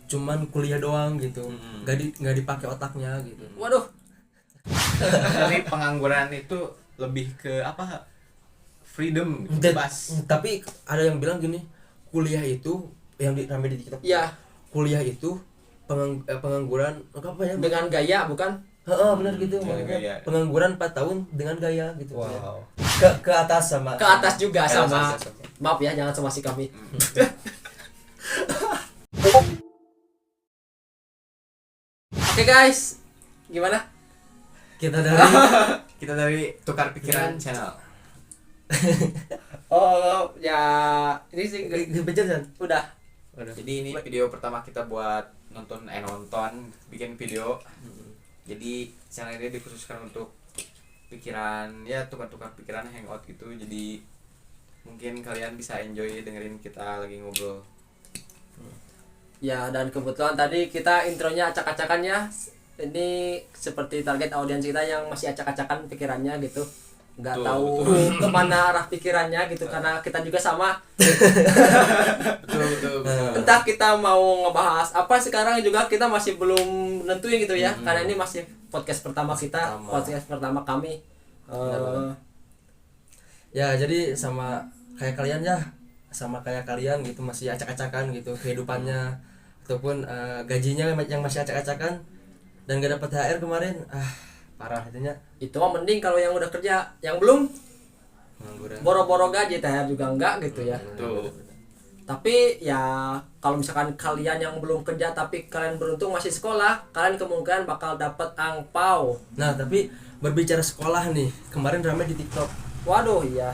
cuman kuliah doang gitu, nggak dipakai otaknya gitu. Waduh. Tapi pengangguran itu lebih ke apa? Freedom, bebas. Tapi ada yang bilang gini, kuliah itu yang ramai di TikTok. Iya. Kuliah itu pengangguran apa ya? Dengan gaya bukan? Heeh, benar gitu. Dengan Makanya gaya. pengangguran 4 tahun dengan gaya gitu. Wow. Ke atas sama. Ke atas juga sama. atas. Maaf ya, jangan somasi kami. Oke guys, gimana? Kita dari Kita dari Tukar Pikiran Channel. Oh ya, ini sih dipencet kan? udah. Jadi ini video pertama kita buat nonton bikin video. Jadi channel ini dikhususkan untuk pikiran, ya tukar-tukar pikiran, hangout gitu. Jadi mungkin kalian bisa enjoy dengerin kita lagi ngobrol. Ya, dan kebetulan tadi kita intronya acak-acakan ya. Ini seperti target audiens kita yang masih acak-acakan pikirannya gitu. Nggak Betul, tahu kemana arah pikirannya gitu, karena kita juga sama. Betul. Entah kita mau ngebahas apa sekarang juga kita masih belum nentuin gitu ya. Karena ini masih podcast pertama kita, podcast pertama kami. Ya, jadi sama kayak kalian gitu, masih acak-acakan gitu kehidupannya, ataupun gajinya yang masih acak-acakan dan gak dapat THR kemarin. Parah itunya. Itu mah mending kalau yang udah kerja, yang belum Pengangguran. boro-boro gaji THR juga enggak gitu ya. Tuh. Tapi ya kalau misalkan kalian yang belum kerja tapi kalian beruntung masih sekolah, kalian kemungkinan bakal dapat angpau. Nah, tapi berbicara sekolah nih, kemarin ramai di TikTok. Waduh, iya.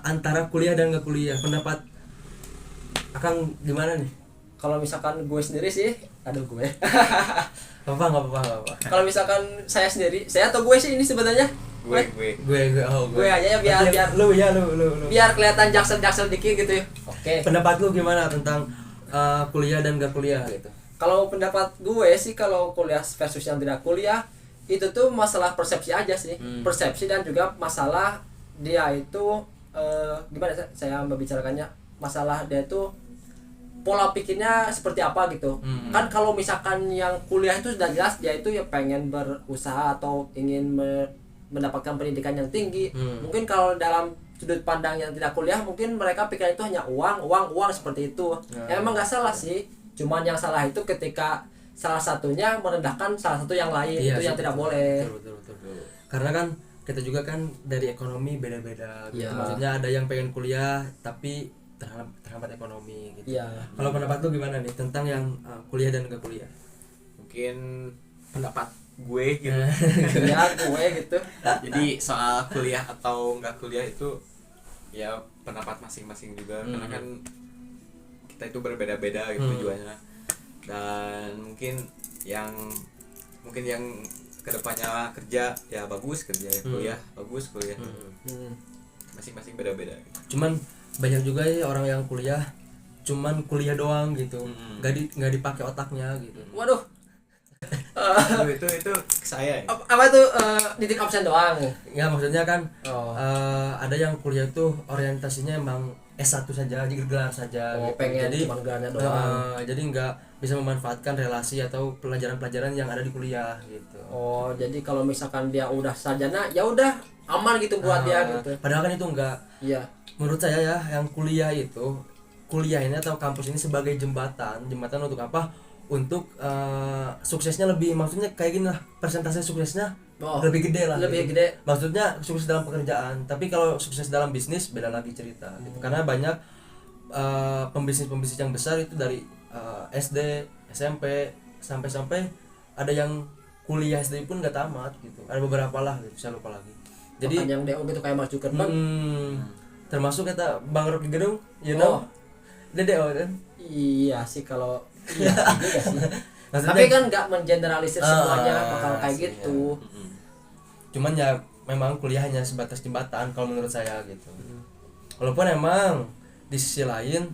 Antara kuliah dan gak kuliah, pendapat Akang gimana nih? Kalau misalkan gue sendiri sih, gue. Gak apa-apa. Kalau misalkan saya sendiri, saya atau gue sih ini sebenarnya? Gue. Gue Gue aja ya, biar lu. biar kelihatan jaksel dikit gitu ya. Oke. Pendapat lu gimana tentang kuliah dan gak kuliah gitu? Kalau pendapat gue sih, kalau kuliah versus yang tidak kuliah, itu tuh masalah persepsi aja sih. Persepsi dan juga masalah dia itu gimana saya membicarakannya, masalah dia itu pola pikirnya seperti apa gitu. Kan kalau misalkan yang kuliah itu sudah jelas dia itu ya pengen berusaha atau ingin mendapatkan pendidikan yang tinggi. Mungkin kalau dalam sudut pandang yang tidak kuliah, mungkin mereka pikir itu hanya uang seperti itu. Ya emang nggak salah sih, cuman yang salah itu ketika salah satunya merendahkan salah satu yang lain. Iya, itu yang tidak boleh. Betul. Karena kan kita juga kan dari ekonomi beda-beda gitu. Iya. Maksudnya ada yang pengen kuliah tapi terhambat ekonomi gitu. Iya. Kalau pendapat lu gimana nih tentang yang kuliah dan gak kuliah? Mungkin pendapat gue gitu. Ya gue gitu. Jadi soal kuliah atau nggak kuliah itu ya pendapat masing-masing juga. Karena kan kita itu berbeda-beda gitu tujuannya. Dan mungkin yang kedepannya kerja ya bagus, kerja ya kuliah bagus, kuliah masing-masing beda-beda gitu. Cuman banyak juga ya orang yang kuliah cuman kuliah doang gitu, nggak dipakai otaknya gitu. Waduh. Itu saya ya. Apa tuh titik absen doang? Ya maksudnya kan Oh. ada yang kuliah tuh orientasinya emang S1 saja, gelar saja Oh, gitu. pengen Jadi cuma gelarnya doang. jadi nggak bisa memanfaatkan relasi atau pelajaran-pelajaran yang ada di kuliah gitu. Oh, jadi kalau misalkan dia udah sarjana, ya udah aman gitu buat dia gitu. Padahal kan itu enggak. Iya. Menurut saya ya, yang kuliah ini atau kampus ini sebagai jembatan untuk apa? Untuk suksesnya lebih, maksudnya kayak gini lah, persentase suksesnya lebih gede lah. Lebih gitu. gede. Maksudnya sukses dalam pekerjaan, tapi kalau sukses dalam bisnis beda lagi cerita. Gitu. Karena banyak pembisnis yang besar itu dari SD, SMP sampai ada yang kuliah SD pun nggak tamat gitu. Ada beberapa lah gitu, saya lupa lagi. Jadi yang DO gitu kayak Mark Zuckerberg. termasuk kata Bang Rocky Gerung, dia DO kan? Iya sih kalau iya juga sih. Tapi kan nggak mengeneralisir semuanya bakal kayak gitu. Cuman ya memang kuliah hanya sebatas jembatan kalau menurut saya gitu. Walaupun emang di sisi lain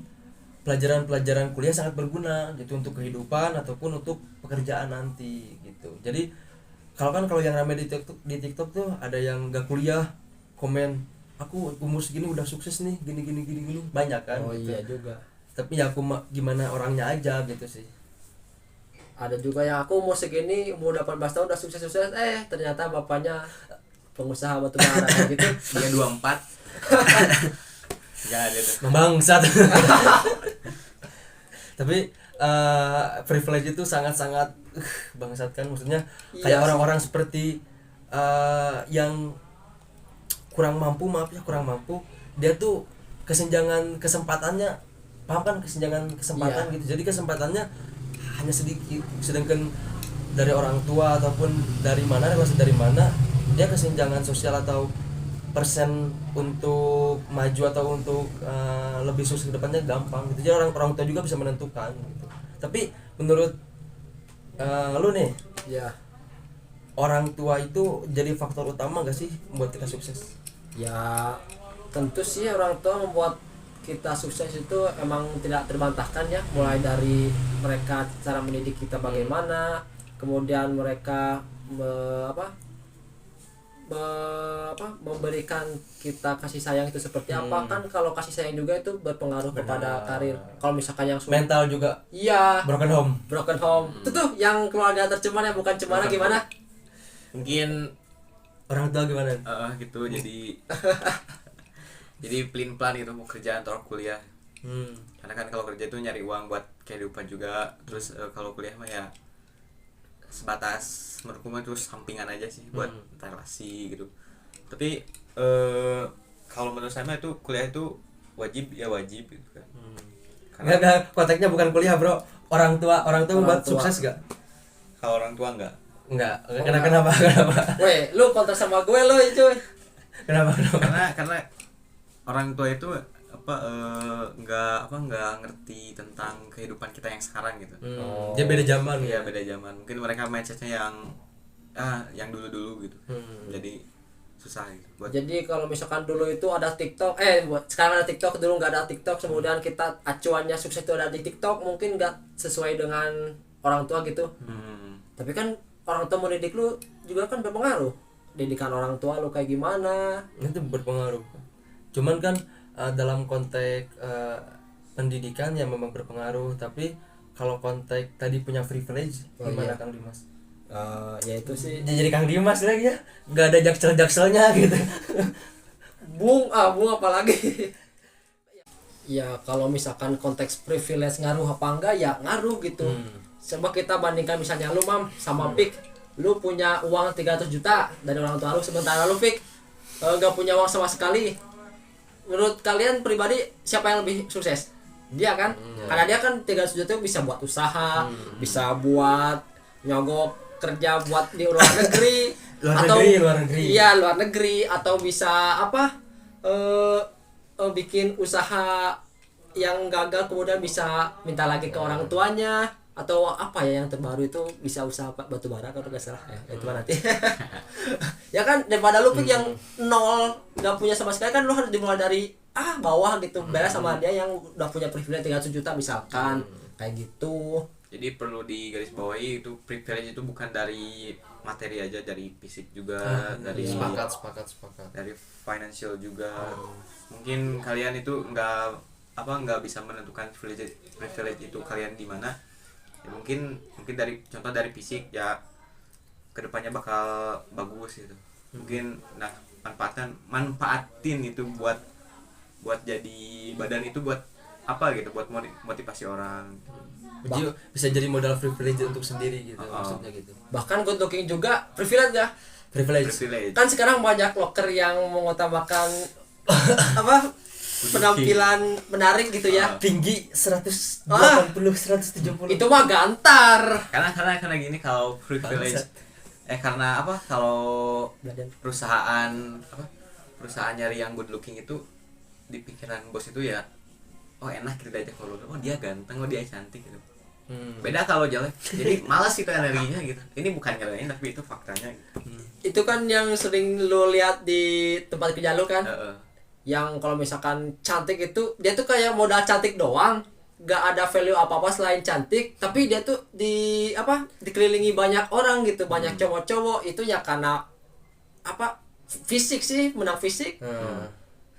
pelajaran kuliah sangat berguna gitu untuk kehidupan ataupun untuk pekerjaan nanti gitu. Jadi kalau yang ramai di TikTok tuh ada yang gak kuliah komen, aku umur segini udah sukses nih, gini banyak kan. Oh gitu. iya juga. Tapi ya aku gimana orangnya aja gitu sih. ada juga yang aku umur segini umur 18 tahun udah sukses ternyata bapaknya pengusaha batu bara kayak gitu. Dia 24. Enggak ada tuh. membangsat. Tapi privilege itu sangat-sangat bangsat kan, maksudnya kayak Iya sih. orang-orang seperti yang kurang mampu, dia tuh kesenjangan kesempatannya, paham kan, kesenjangan kesempatan Iya. gitu, jadi kesempatannya hanya sedikit, sedangkan dari orang tua ataupun dari mana, relasi dari mana, dia kesenjangan sosial atau persen untuk maju atau untuk lebih sukses ke depannya gampang gitu. Jadi orang tua juga bisa menentukan gitu. Tapi menurut lu nih, Ya, orang tua itu jadi faktor utama gak sih buat kita sukses? ya tentu sih orang tua membuat kita sukses itu emang tidak terbantahkan ya, mulai dari mereka cara mendidik kita bagaimana, kemudian mereka memberikan kita kasih sayang itu seperti apa kan. Kalau kasih sayang juga itu berpengaruh kepada karir. Kalau misalkan yang Mental juga, iya, broken home. broken home itu tuh yang keluarga tercemar ya, bukan cemara gimana. Mungkin Orang tua gimana? gitu jadi pelin pelan gitu mau kerja atau kuliah, karena kan kalau kerja itu nyari uang buat kehidupan juga. Terus kalau kuliah mah ya sebatas menurutku mah terus sampingan aja sih buat relasi gitu. Tapi kalau menurut saya mah itu kuliah itu wajib gitu kan. Enggak, konteksnya bukan kuliah, Bro. Orang tua membuat tua. sukses gak? Kalau orang tua enggak. Enggak. enggak. Kenapa? Weh, lu kontra sama gue lo itu. Kenapa? karena orang tua itu nggak ngerti tentang kehidupan kita yang sekarang gitu. Dia beda zaman Iya, ya. beda zaman. Mungkin mereka mindsetnya yang dulu gitu. Jadi susah gitu buat. Jadi kalau misalkan dulu itu ada TikTok, sekarang ada TikTok, dulu nggak ada TikTok, kemudian kita acuannya sukses itu ada di TikTok, mungkin nggak sesuai dengan orang tua gitu. Tapi kan orang tua mendidik lu juga kan berpengaruh. Didikan orang tua lu kayak gimana? Itu berpengaruh. Cuman kan dalam konteks pendidikan ya memang berpengaruh, tapi kalau konteks tadi punya privilege gimana iya. Kang Dimas? Ya itu sih. Jadi Kang Dimas lagi ya, nggak ada jaksel-jakselnya gitu. Bung apalagi. Ya kalau misalkan konteks privilege ngaruh apa enggak ya ngaruh gitu. Coba kita bandingkan misalnya lu Mam sama Pik, lu punya uang 300 juta dari orang tua lu, sementara lu Pik nggak punya uang sama sekali. Menurut kalian pribadi siapa yang lebih sukses? Dia kan? Karena dia kan 300 juta itu bisa buat usaha, bisa buat nyogok kerja buat di luar negeri, luar negeri. Iya, luar negeri, atau bisa bikin usaha yang gagal kemudian bisa minta lagi ke orang tuanya, atau apa ya yang terbaru itu bisa usaha batu bara kalau nggak salah ya, itu nanti. Ya kan, daripada lu Pik yang nol nggak punya sama sekali, kan lu harus dimulai dari bawah gitu, beda sama dia yang udah punya privilege 300 juta misalkan, kayak gitu. Jadi perlu digarisbawahi itu privilege itu bukan dari materi aja, dari fisik juga, dari sepakat. dari financial juga. Mungkin kalian itu nggak bisa menentukan privilege itu kalian di mana. Ya, mungkin dari contoh dari fisik ya kedepannya bakal bagus gitu. Mungkin manfaatin itu buat jadi badan itu buat apa gitu, buat motivasi orang. Jadi bisa jadi modal privilege untuk sendiri gitu, maksudnya gitu. Bahkan good looking juga privilege ya. Privilege. Kan sekarang banyak locker yang mengutamakan penampilan menarik gitu ya. Tinggi 180 170. Itu mah gantar. Karena gini, kalau privilege karena kalau Badan. perusahaan nyari yang good looking itu di pikiran bos itu ya enak gitu aja, kalau dia ganteng, dia cantik gitu. Beda kalau jelek, jadi malas itu energinya gitu. Ini bukan nyalain tapi itu faktanya gitu. Itu kan yang sering lu lihat di tempat kerja lu kan. Yang kalau misalkan cantik itu dia tuh kayak modal cantik doang, gak ada value apa-apa selain cantik, tapi dia tuh dikelilingi banyak orang gitu, banyak cowok-cowok, itu ya karena fisik sih, menang fisik.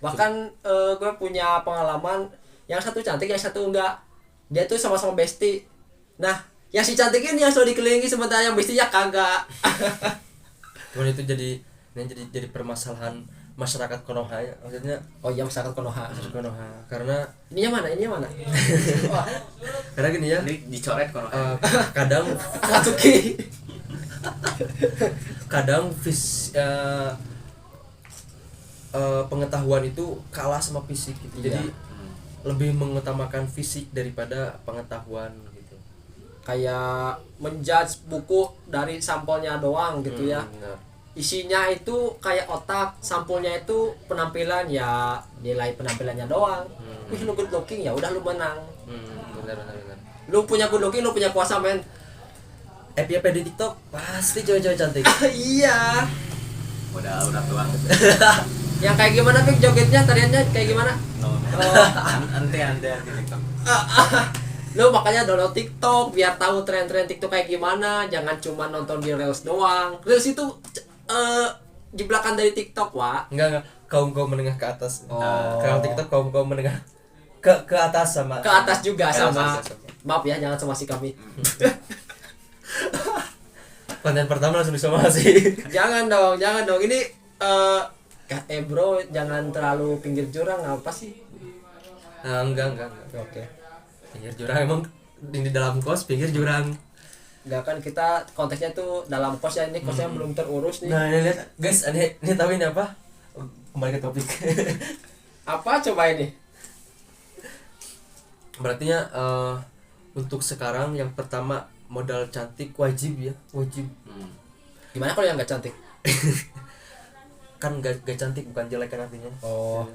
Bahkan gue punya pengalaman, yang satu cantik yang satu enggak, dia tuh sama-sama bestie. Nah Yang si cantik ini yang selalu dikelilingi sementara yang bestinya kagak. Cuman itu jadi permasalahan masyarakat Konoha ya. Maksudnya Oh iya masyarakat Konoha. Konoha karena Ini yang mana? Ini yang mana? Wah, karena gini ya, Ini dicoret kalau kadang Akatsuki. kadang pengetahuan itu kalah sama fisik gitu. Iya. Jadi lebih mengutamakan fisik daripada pengetahuan gitu. Kayak menjudge buku dari sampelnya doang gitu ya. Benar. Isinya itu kayak otak, sampulnya itu penampilan, ya nilai penampilannya doang. Wih lu good looking, ya udah lu menang. Benar. Lu punya good looking, lu punya kuasa men. FYP di TikTok pasti cewek-cewek cantik. Iya. udah tuang. Yang kayak gimana Pik jogetnya, tariannya kayak gimana? No. Oh. Ante TikTok. Lu makanya download TikTok biar tahu tren-tren TikTok kayak gimana, jangan cuma nonton di Reels doang. Reels itu jeblakan dari TikTok, Wak. Enggak kaum menengah ke atas. Oh. Kalau TikTok kaum menengah ke atas sama Ke atas juga Ke sama. atas sama. Maaf ya, jangan somasi kami. konten pertama langsung disomasi. Jangan dong. Ini bro, jangan terlalu pinggir jurang apa sih? Enggak. Oke. Pinggir jurang emang di dalam kos pinggir jurang. Enggak kan kita konteksnya tuh dalam kos ya, ini kosnya belum terurus nih. Nah, ini lihat guys, ini tahu ini apa? Kembali ke topik. Apa coba ini? Berarti untuk sekarang yang pertama modal cantik wajib. Gimana kalau yang nggak cantik? Kan gak cantik bukan jelek kan artinya. Oh.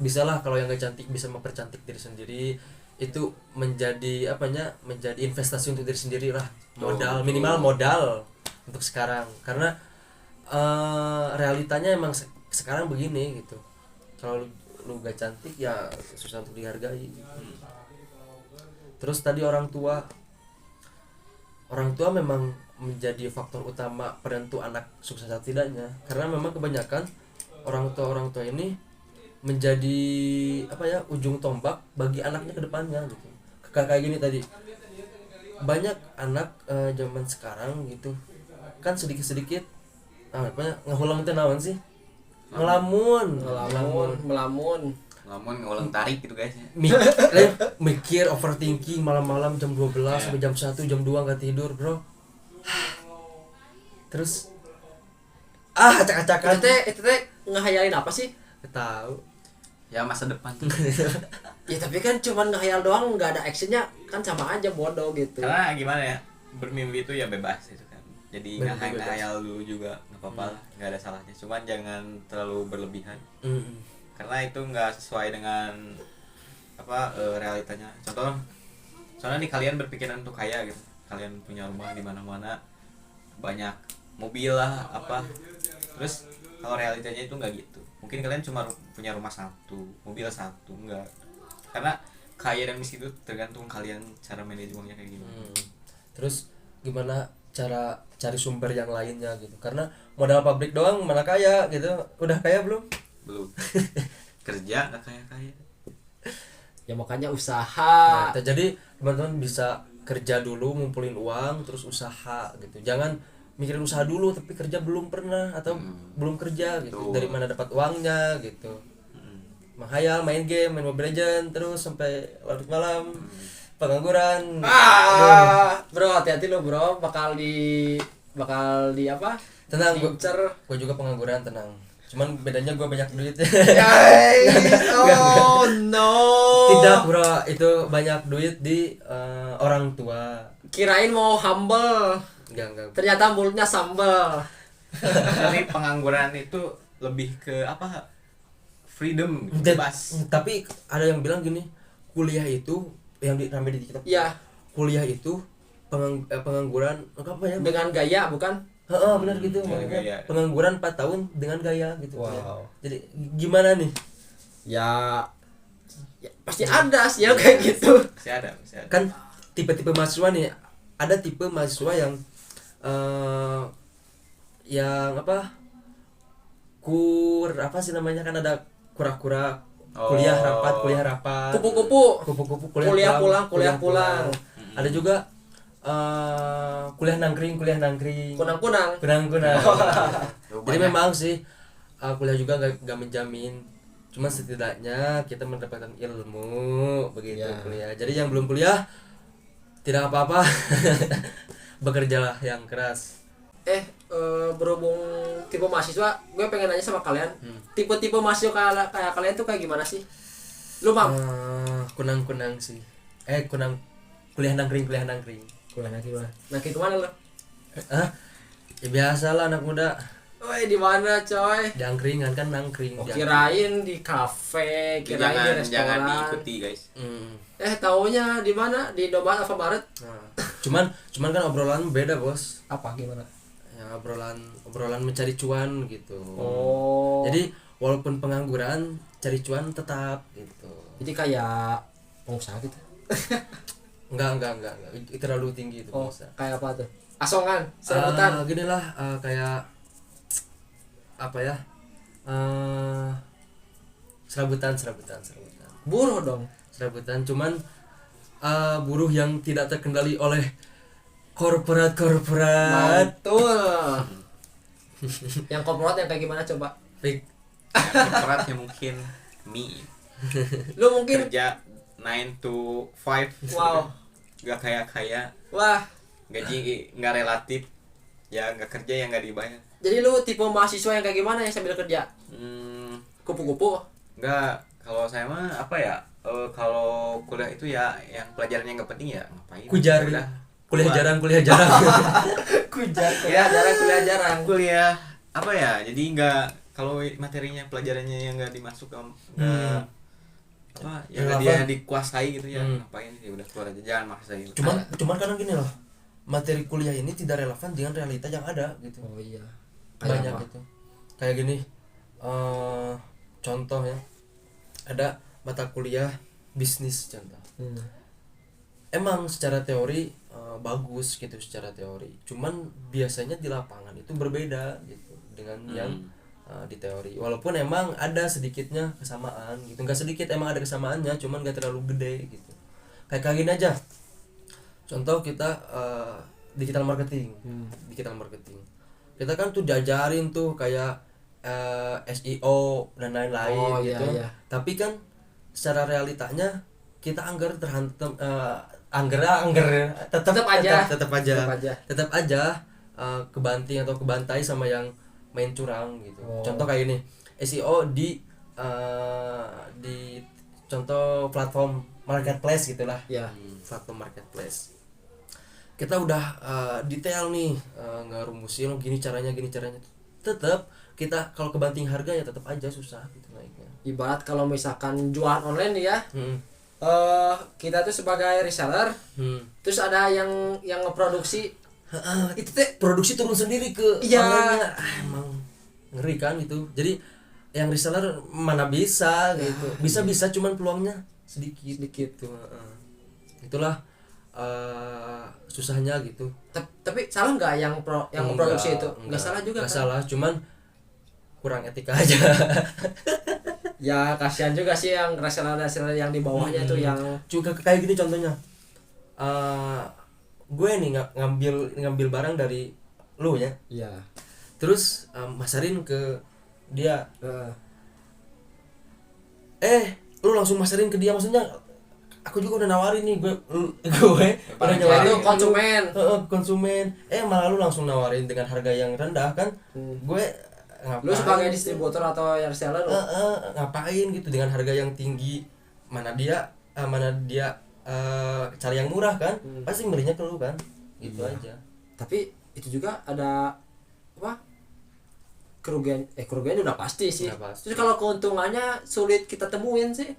Bisa lah kalau yang gak cantik bisa mempercantik diri sendiri, itu menjadi menjadi investasi untuk diri sendiri lah. Minimal modal untuk sekarang, karena realitanya emang sekarang begini gitu. Kalau lu gak cantik ya susah untuk dihargai. Terus tadi orang tua memang menjadi faktor utama penentu anak sukses atau tidaknya, karena memang kebanyakan orang tua ini menjadi ujung tombak bagi anaknya ke depannya gitu. Kayak gini tadi, banyak anak zaman sekarang gitu kan sedikit ngehulang teh naon sih, melamun ngulang tarik gitu guys. mikir overthinking malam-malam jam 12 sampai jam 1 jam 2 nggak tidur bro. Terus acak-acakan Itu teh ngehayalin apa sih? tahu Ya masa depan tuh. Ya tapi kan cuman ngehayal doang, nggak ada actionnya, kan sama aja bodoh gitu. Karena gimana ya, bermimpi itu ya bebas gitu kan. Jadi Bermimpi ngehayal dulu juga nggak apa-apa lah, nggak ada salahnya. Cuman jangan terlalu berlebihan. Karena itu nggak sesuai dengan realitanya. Soalnya nih kalian berpikiran untuk kaya gitu, kalian punya rumah di mana-mana, banyak mobil lah terus kalau realitanya itu nggak gitu. Mungkin kalian cuma punya rumah satu, mobil satu, enggak. Karena kaya dan miskin itu tergantung kalian cara manage uangnya kayak gimana. Terus gimana cara cari sumber yang lainnya gitu, karena modal pabrik doang mana kaya gitu. Udah kaya belum? Belum. Kerja nggak kaya. Ya makanya usaha. Jadi teman-teman bisa kerja dulu ngumpulin uang terus usaha gitu. Jangan mikirin usaha dulu tapi kerja belum pernah atau belum kerja gitu. Dari mana dapat uangnya gitu. Menghayal, main game, main Mobile Legends terus sampai larut malam. Pengangguran. Bro, hati-hati lo bro, bakal di apa? Tenang, gue juga pengangguran, tenang. Cuman bedanya gue banyak duit. Oh no. Tidak bro, itu banyak duit di orang tua. Kirain mau humble. Enggak. Ternyata mulutnya sambal. Jadi pengangguran itu lebih ke freedom, bebas. Tapi ada yang bilang gini, kuliah itu yang ramai di TikTok. Iya. Kuliah itu pengangguran apa ya? Dengan gaya bukan? Benar gitu. Gaya. Pengangguran 4 tahun dengan gaya gitu. Wow. Jadi gimana nih? Ya pasti ada sih yang kayak gitu. Masih ada. Kan tipe-tipe mahasiswa nih, ada tipe mahasiswa yang apa sih namanya, kan ada kura-kura kuliah rapat Kupu-kupu kupu-kupu kuliah pulang. Ada juga kuliah nangkring kunang-kunang. Jadi memang sih kuliah juga gak menjamin, cuma setidaknya kita mendapatkan ilmu begitu Ya. kuliah. Jadi yang belum kuliah tidak apa-apa, bekerjalah yang keras. Berhubung tipe mahasiswa, gue pengen nanya sama kalian, tipe-tipe mahasiswa kayak kalian tuh kayak gimana sih? Lu Mam? Kunang sih, kuliah nangkring. Kuliah gimana? Nah, kayak kemana lo? Ya biasa lah anak muda, Woi, di mana coy? di angkringan kan nangkring. Oh, kirain di kafe, kirain di restoran. Jangan diikuti guys. Taunya di mana? Di Indomaret Alfamaret. Nah, cuman kan obrolan beda bos. Apa gimana? Ya obrolan mencari cuan gitu. Oh. Jadi walaupun pengangguran, cari cuan tetap gitu. Jadi kayak pengusaha gitu. Enggak. Itu terlalu tinggi itu Oh, bisa. kayak apa tuh? Asongan, serabutan. Gini lah, kayak apa ya? Serabutan. Buruh dong. Serabutan, cuman buruh yang tidak terkendali oleh korporat. Mantul. Yang korporat yang kayak gimana coba? Fik. Beratnya mungkin mie. Lu mungkin Kerja 9 to 5. Wow. Gak kaya. Wah, Gaji nggak relatif. Ya nggak kerja yang nggak dibayar. jadi lu tipe mahasiswa yang kayak gimana yang sambil kerja? Kupu-kupu. Nggak. Kalau saya mah apa ya? Kalau kuliah itu ya yang pelajarannya nggak penting ya ngapain? Kujar. Ya udah. Kuliah jarang. Kuliah jarang. Kuliah apa ya? Jadi nggak, kalau materinya pelajarannya yang nggak dimasuk nggak apa yang nggak dia dikuasai gitu ya, ngapain ya udah keluar aja, jangan maksa gitu. Cuman kadang gini loh, materi kuliah ini tidak relevan dengan realita yang ada gitu. Oh iya. Banyak Kayak apa? gitu. Kayak gini, contoh ya, ada mata kuliah bisnis contoh. Emang secara teori bagus gitu secara teori, cuman biasanya di lapangan itu berbeda gitu dengan yang di teori. Walaupun emang ada sedikitnya kesamaan gitu, nggak sedikit, emang ada kesamaannya, cuman nggak terlalu gede gitu. Kayak gini aja, contoh kita digital marketing. Kita kan tuh diajarin tuh kayak SEO dan lain-lain gitu. Iya. Tapi kan secara realitanya kita tetap aja kebanting atau kebantai sama yang main curang gitu. Contoh kayak ini, SEO di contoh platform marketplace gitulah. Platform marketplace. Kita udah detail nih, ngerumusin gini caranya. Tetap kita kalau kebanting harga ya tetap aja susah gitu naiknya. Ibarat kalau misalkan jualan online nih ya. Kita tuh sebagai reseller, terus ada yang ngeproduksi, itu teh produksi turun sendiri ke online-nya. Emang ngeri kan gitu. Jadi yang reseller mana bisa gitu. Bisa cuman peluangnya sedikit tuh. Itulah susahnya gitu. Tapi salah nggak yang memproduksi itu? Nggak salah juga nggak kan? salah, cuman kurang etika aja. Ya kasihan juga sih yang reseller yang di bawahnya tuh yang juga kayak gini contohnya. Gue nih ngambil barang dari lu ya. Iya. Terus masarin ke dia. Lu langsung masarin ke dia, maksudnya aku juga udah nawarin nih, gue udah nyawarin itu konsumen. Malah lu langsung nawarin dengan harga yang rendah kan. Gue ngapain? Lu sebagai distributor atau yang reseller ngapain gitu dengan harga yang tinggi? Mana dia cari yang murah kan? Pasti ngerinya ke lu kan. Gitu aja. Tapi itu juga ada apa? Kerugian udah pasti sih. Terus kalau keuntungannya sulit kita temuin sih.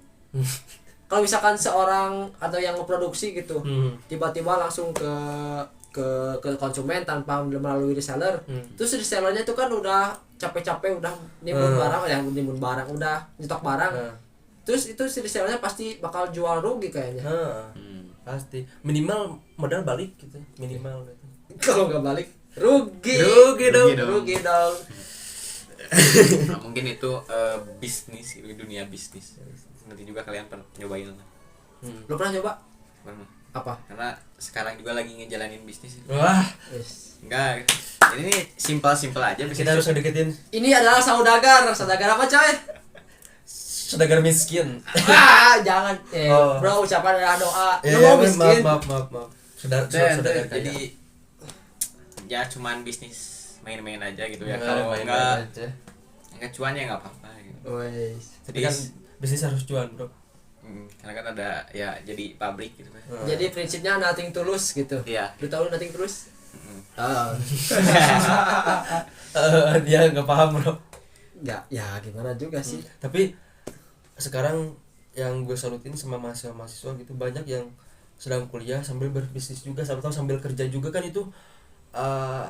Kalau misalkan seorang atau yang memproduksi gitu, tiba-tiba langsung ke konsumen tanpa melalui reseller, terus resellernya itu kan udah capek-capek udah nimbun barang, udah nyetok barang, terus itu si resellernya pasti bakal jual rugi kayaknya. Pasti minimal modal balik gitu, minimal gitu. Kalau nggak balik rugi dong. Nah, mungkin itu dunia bisnis. Nanti juga kalian pernah nyobain lah. Lu pernah coba? Pernah. Apa? karena sekarang juga lagi ngejalanin bisnis. Wah, Yes. Enggak, ini simpel aja bisnis. kita harus deketin Ini adalah saudagar apa coy? saudagar miskin. Jangan Oh. bro, ucapan adalah doa. Ya, Lu mau miskin? maaf. Saudagar kaya. Jadi ya cuman bisnis main-main aja gitu ya. Nah, Kalau main-main aja. enggak cuan ya enggak apa-apa gitu. Wes. Tapi kan bisnis harus cuan, bro. Karena kan ada ya jadi pabrik gitu kan. Jadi prinsipnya nothing tulus gitu. Iya. Lu tahu nothing tulus? Mm. Dia nggak paham, bro. Ya gimana juga sih. Tapi sekarang yang gue salutin sama mahasiswa gitu, banyak yang sedang kuliah sambil berbisnis juga, atau sambil kerja juga kan. Itu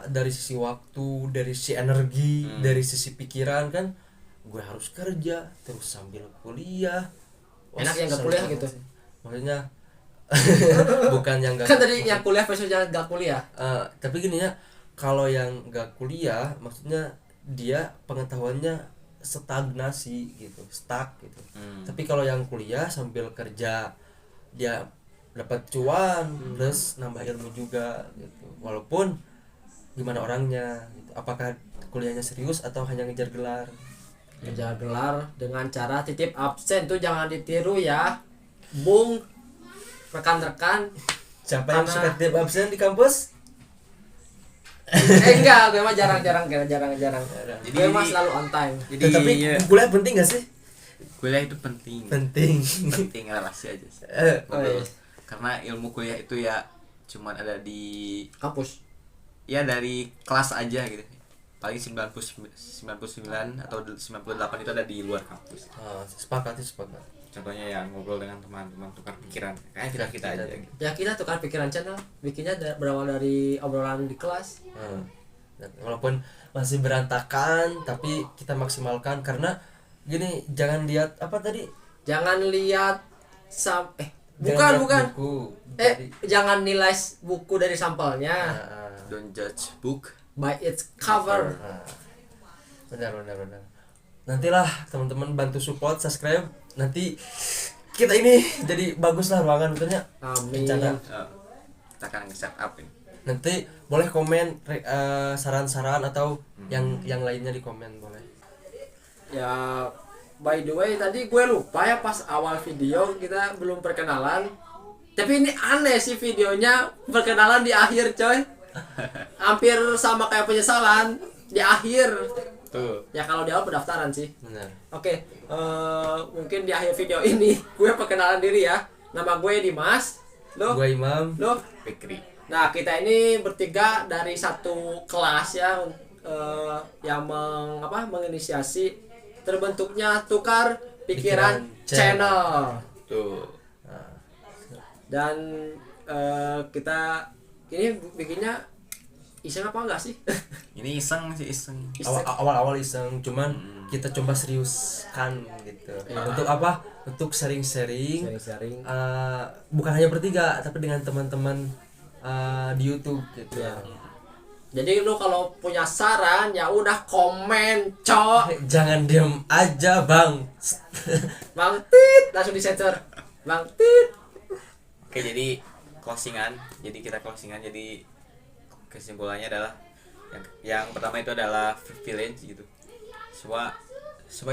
dari sisi waktu, dari sisi energi, dari sisi pikiran kan. Gue harus kerja terus sambil kuliah. Enak yang nggak seru kuliah banget gitu. sih. Maksudnya bukan yang nggak Kan tadi yang kuliah versus yang nggak kuliah. tapi gini ya, kalau yang nggak kuliah maksudnya dia pengetahuannya stagnasi gitu, stuck gitu. Tapi kalau yang kuliah sambil kerja dia dapat cuan, terus nambah ilmu juga gitu. Walaupun gimana orangnya gitu. Apakah kuliahnya serius atau hanya ngejar gelar? Ngejar gelar dengan cara titip absen tuh jangan ditiru ya. Bung, rekan-rekan. Siapa yang Karena- suka titip absen di kampus? Enggak, gue mah jarang. Jadi- Gue mah selalu on time. Jadi Tapi ya, kuliah penting gak sih? kuliah itu penting. Penting. Penting relasi aja sih. Oh, iya. Karena ilmu kuliah itu ya cuman ada di Kampus. ya dari kelas aja gitu. Paling 99 atau 98 itu ada di luar kampus. Sepakat. Contohnya ya ngobrol dengan teman-teman, tukar pikiran. Kayak kita aja gitu. Ya kita tukar pikiran channel, bikinnya berawal dari obrolan di kelas. Dan walaupun masih berantakan tapi kita maksimalkan, karena gini, jangan lihat apa tadi, Jangan lihat jangan bukan. lihat buku. Jangan nilai buku dari sampelnya Don't judge book. by its cover. Benar. Nantilah teman-teman bantu support, subscribe, nanti kita ini jadi bagus lah ruangan tentunya. Amin. Rencana. Kita akan nge-set up ini. Nanti boleh komen saran-saran atau yang lainnya di komen boleh. Ya, by the way tadi gue lupa ya pas awal video kita belum perkenalan. Tapi ini aneh sih videonya, perkenalan di akhir coy. Hampir sama kayak penyesalan di akhir. Tuh. Ya kalau di awal pendaftaran sih. Benar. Oke, mungkin di akhir video ini gue perkenalan diri ya. Nama gue Dimas. Lo? Gua Imam. Lo? Fikri. Nah, kita ini bertiga dari satu kelas ya, yang menginisiasi terbentuknya Tukar Pikiran Pikiran Channel. Tuh. Dan kita ini bikinnya iseng apa enggak sih? Ini iseng sih, iseng. Awal-awal iseng, cuman kita coba seriuskan gitu. Untuk apa? Untuk sharing-sharing. Sharing. Bukan hanya bertiga, tapi dengan teman-teman di YouTube gitu. Ya. Jadi lu kalau punya saran ya udah komen, cok. Jangan diem aja, Bang. Bang Tit, langsung disensor. Bang Tit. Oke, jadi closingan. Jadi kita closingan. Jadi kesimpulannya adalah yang pertama itu adalah privilege gitu. Semua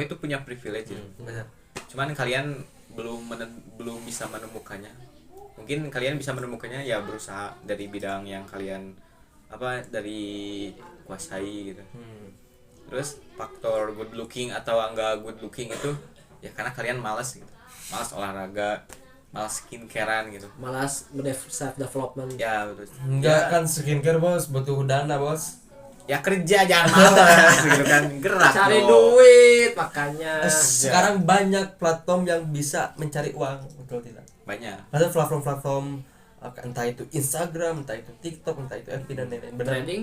itu punya privilege gitu. Benar. Cuman kalian belum bisa menemukannya. Mungkin kalian bisa menemukannya ya berusaha dari bidang yang kalian dari kuasai gitu. Terus faktor good looking atau enggak good looking itu ya karena kalian malas gitu. Malas olahraga, malas skincarean gitu. Malas self development. Ya betul. Enggak kan skincare, Bos, butuh dana, Bos. Ya kerja jangan malas gitu kan, gerak Cari dong. duit makanya. Sekarang banyak platform yang bisa mencari uang, betul tidak? Banyak. Ada platform entah itu Instagram, entah itu TikTok, entah itu FB dan lain-lain. Benar. Trading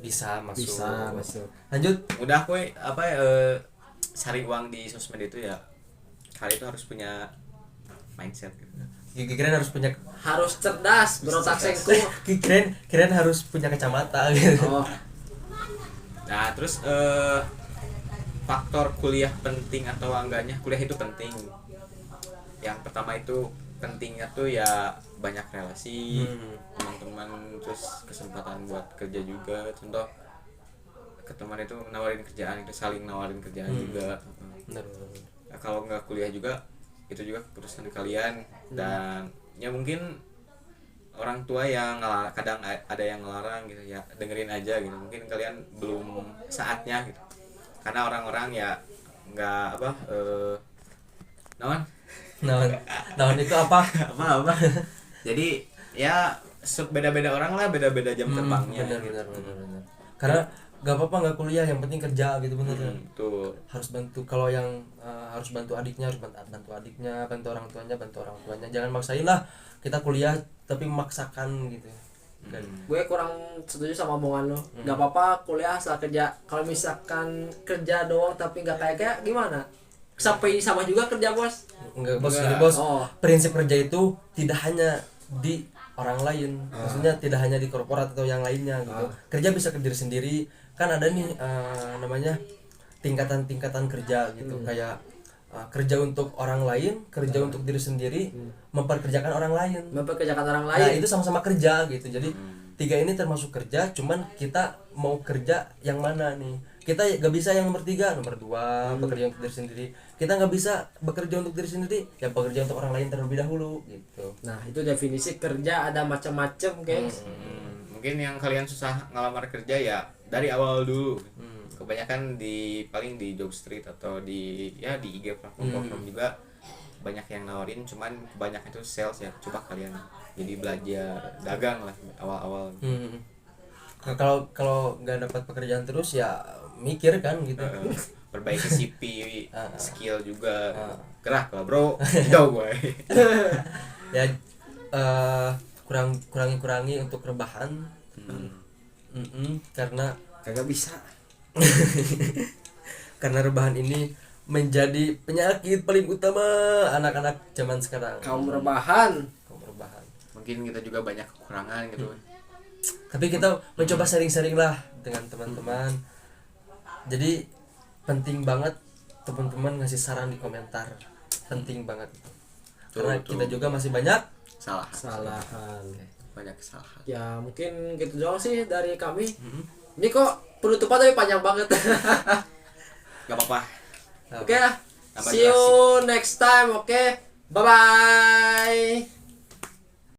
Bisa masuk. bisa masuk. Lanjut. Udah cari uang di sosmed itu ya kalian itu harus punya mindset gitu. Kirain harus punya Harus cerdas, berotak sengkuh. kirain harus punya kacamata gitu. Oh, Nah terus faktor kuliah penting atau enggaknya, kuliah itu penting. Yang pertama itu pentingnya tuh ya banyak relasi, Hmm. teman-teman, terus kesempatan buat kerja juga. Contoh ke teman itu nawarin kerjaan, itu saling nawarin kerjaan juga. Benar, benar, benar. Nah, kalau nggak kuliah juga itu juga keputusan kalian. Dan ya mungkin orang tua yang kadang ada yang ngelarang gitu ya, dengerin aja gitu, mungkin kalian belum saatnya gitu, karena orang-orang ya nggak apa naon Nah itu apa? apa jadi ya beda-beda orang lah, beda-beda jam terbangnya Benar, gitu. benar. Karena gak apa-apa nggak kuliah, yang penting kerja gitu, bener. Tuh Harus bantu, kalau yang harus bantu adiknya, harus bantu adiknya, bantu orang tuanya, jangan maksain lah kita kuliah tapi memaksakan gitu kan. Gue kurang setuju sama omongan lo. Gak apa-apa kuliah asal kerja. Kalau misalkan kerja doang tapi gak kayak gimana? Sampai sama juga kerja bos. Enggak bos, Enggak. gini bos, Oh. prinsip kerja itu tidak hanya di orang lain, maksudnya tidak hanya di korporat atau yang lainnya gitu. Kerja bisa ke diri sendiri, kan ada nih namanya tingkatan-tingkatan kerja gitu, kayak kerja untuk orang lain, kerja untuk diri sendiri, memperkerjakan orang lain. Mempekerjakan orang Nah lain. itu sama-sama kerja gitu. Jadi tiga ini termasuk kerja, cuman kita mau kerja yang mana nih? Kita gak bisa yang nomor 3, nomor 2 bekerja untuk diri sendiri. Kita nggak bisa bekerja untuk diri sendiri, ya bekerja untuk orang lain terlebih dahulu gitu. Nah itu definisi kerja ada macam-macam guys. mungkin yang kalian susah ngelamar kerja ya dari awal dulu. Kebanyakan paling di Jobstreet atau di IG platform juga banyak yang nawarin, cuman kebanyakan itu sales ya. Coba kalian jadi belajar dagang lah awal-awal. Kalau nggak dapat pekerjaan terus ya mikir kan gitu. Perbaiki CV, skill juga. Gerak lah bro, jauh gue. Ya kurangi untuk rebahan. Karena Kagak bisa. karena rebahan ini menjadi penyakit paling utama anak-anak zaman sekarang. Kaum rebahan. Mungkin kita juga banyak kekurangan gitu. Tapi kita mencoba sharing-sharing lah dengan teman-teman. Jadi penting banget teman-teman ngasih saran di komentar, penting banget itu. Karena kita juga masih banyak Kesalahan. Banyak kesalahan. Ya mungkin gitu doang sih dari kami. Ini kok penutupan tapi panjang banget. Gak apa-apa. Oke lah. Tambah See you next time. Oke. Bye bye.